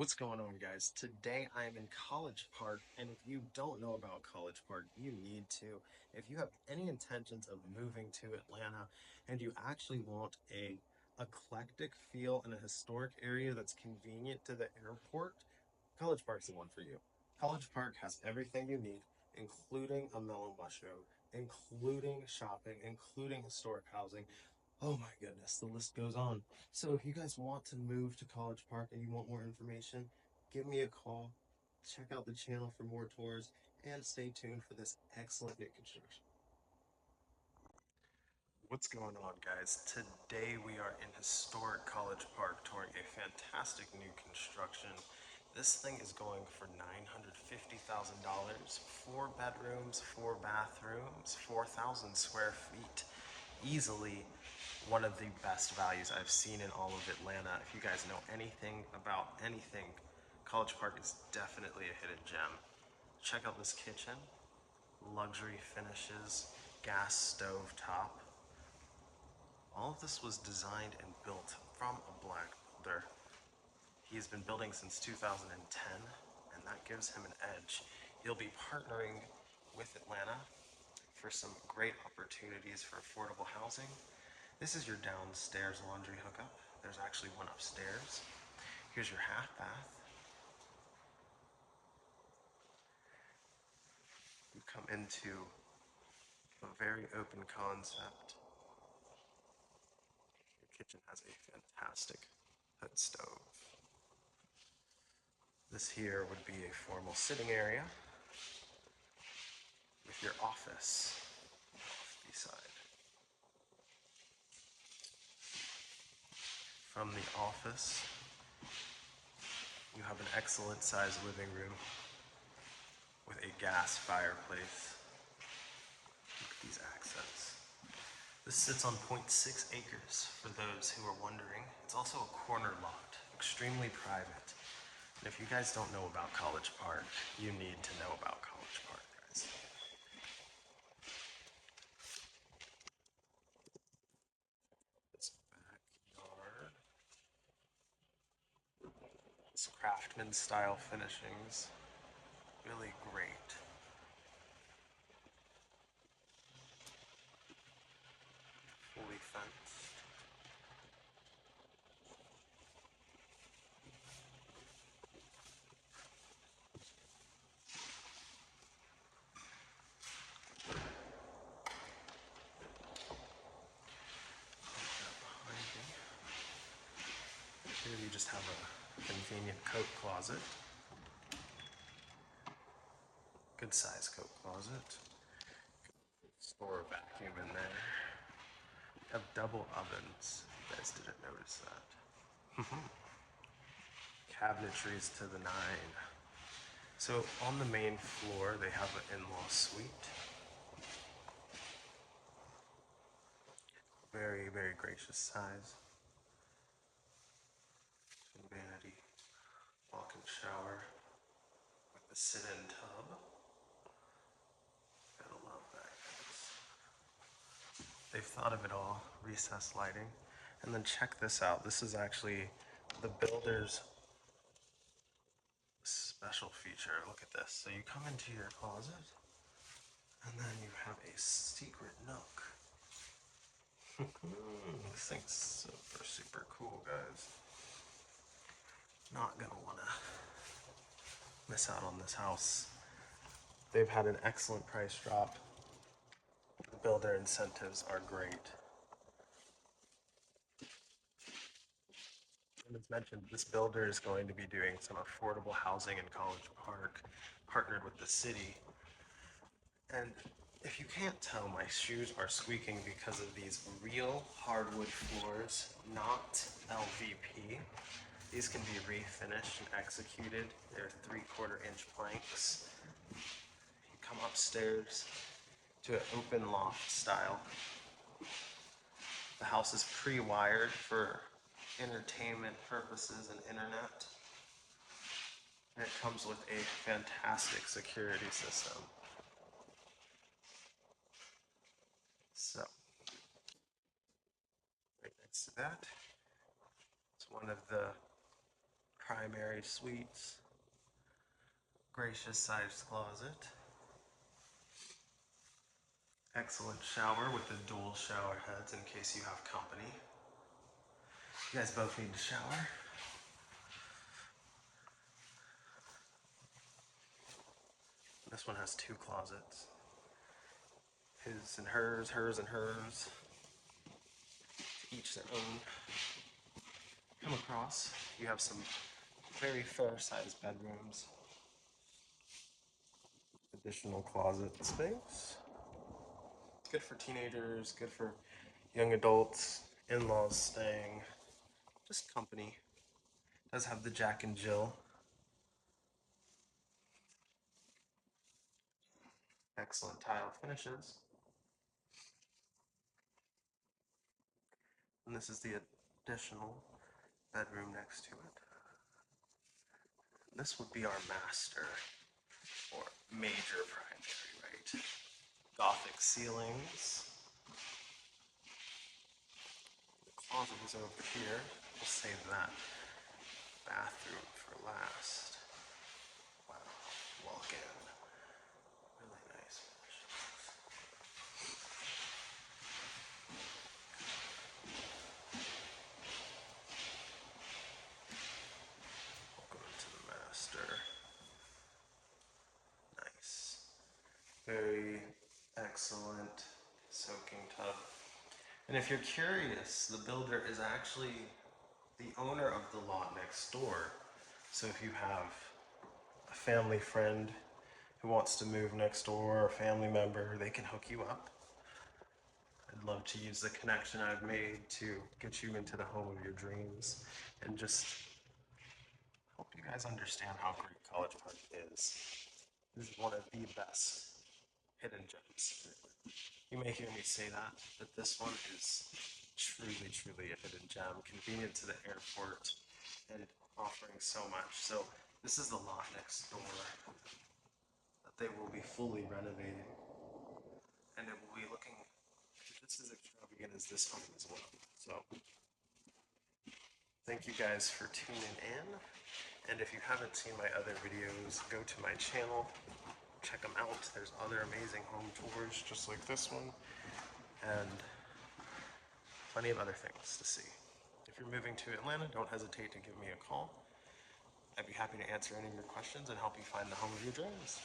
What's going on, guys? Today I am in College Park, and if you don't know about College Park, you need to. If you have any intentions of moving to Atlanta and you actually want a eclectic feel in a historic area that's convenient to the airport, College Park's the one for you. College Park has everything you need, including a mellow mushroom, including shopping, including historic housing. Oh my goodness, the list goes on. So if you guys want to move to College Park and you want more information, give me a call, check out the channel for more tours, and stay tuned for this excellent new construction. What's going on, guys? Today we are in historic College Park touring a fantastic new construction. This thing is going for $950,000, 4 bedrooms, 4 bathrooms, 4,000 square feet. Easily one of the best values I've seen in all of Atlanta. If you guys know anything about anything, College Park is definitely a hidden gem. Check out this kitchen, luxury finishes, gas stove top. All of this was designed and built from a black builder. He's been building since 2010, and that gives him an edge. He'll be partnering with Atlanta for some great opportunities for affordable housing. This is your downstairs laundry hookup. There's actually one upstairs. Here's your half bath. You come into a very open concept. Your kitchen has a fantastic hood stove. This here would be a formal sitting area with your office off beside. From the office, you have an excellent sized living room with a gas fireplace. Look at these accents. This sits on 0.6 acres for those who are wondering. It's also a corner lot, extremely private. And if you guys don't know about College Park, you need to know about College Park, guys. This backyard. This craftsman style finishings. Really great. Fully fenced. Behind me. Here you just have a convenient coat closet. Good size coat closet. Store vacuum in there. Have double ovens. You guys didn't notice that. Cabinetries to the nine. So on the main floor, they have an in-law suite. Very, very gracious size. Vanity, walk-in shower with the sit-in tub. Gotta love that, guys. They've thought of it all. Recessed lighting. And then check this out. This is actually the builder's special feature. Look at this. So you come into your closet, and then you have a secret nook. This thing's super, super cool, guys. Not gonna wanna miss out on this house. They've had an excellent price drop. The builder incentives are great. And as mentioned, this builder is going to be doing some affordable housing in College Park, partnered with the city. And if you can't tell, my shoes are squeaking because of these real hardwood floors, not LVP. These can be refinished and executed. They're 3/4 inch planks. You come upstairs to an open loft style. The house is pre-wired for entertainment purposes and internet. And it comes with a fantastic security system. So, right next to that, it's one of the primary Nice suites. Gracious sized closet. Excellent shower with the dual shower heads in case you have company. You guys both need to shower. This one has 2 closets. His and hers, hers and hers. Each their own. Come across, you have some very fair-sized bedrooms. Additional closet space. Good for teenagers, good for young adults, in-laws staying, just company. Does have the Jack and Jill. Excellent tile finishes. And this is the additional bedroom next to it. This would be our master, or major primary, right? Gothic ceilings. The closet is over here. We'll save that bathroom for last. Wow, walk in. Really nice. Welcome to the master. Nice. Very excellent soaking tub. And if you're curious, the builder is actually the owner of the lot next door. So if you have a family friend who wants to move next door, or a family member, they can hook you up. I'd love to use the connection I've made to get you into the home of your dreams and just help you guys understand how great College Park is. This is one of the best hidden gems. You may hear me say that, but this one is truly, truly a hidden gem, convenient to the airport and offering so much. So this is the lot next door that they will be fully renovating, and it will be looking just as extravagant as this home as well. So thank you guys for tuning in, and if you haven't seen my other videos, go to my channel. Check them out. There's other amazing home tours just like this one, and plenty of other things to see. If you're moving to Atlanta, don't hesitate to give me a call. I'd be happy to answer any of your questions and help you find the home of your dreams.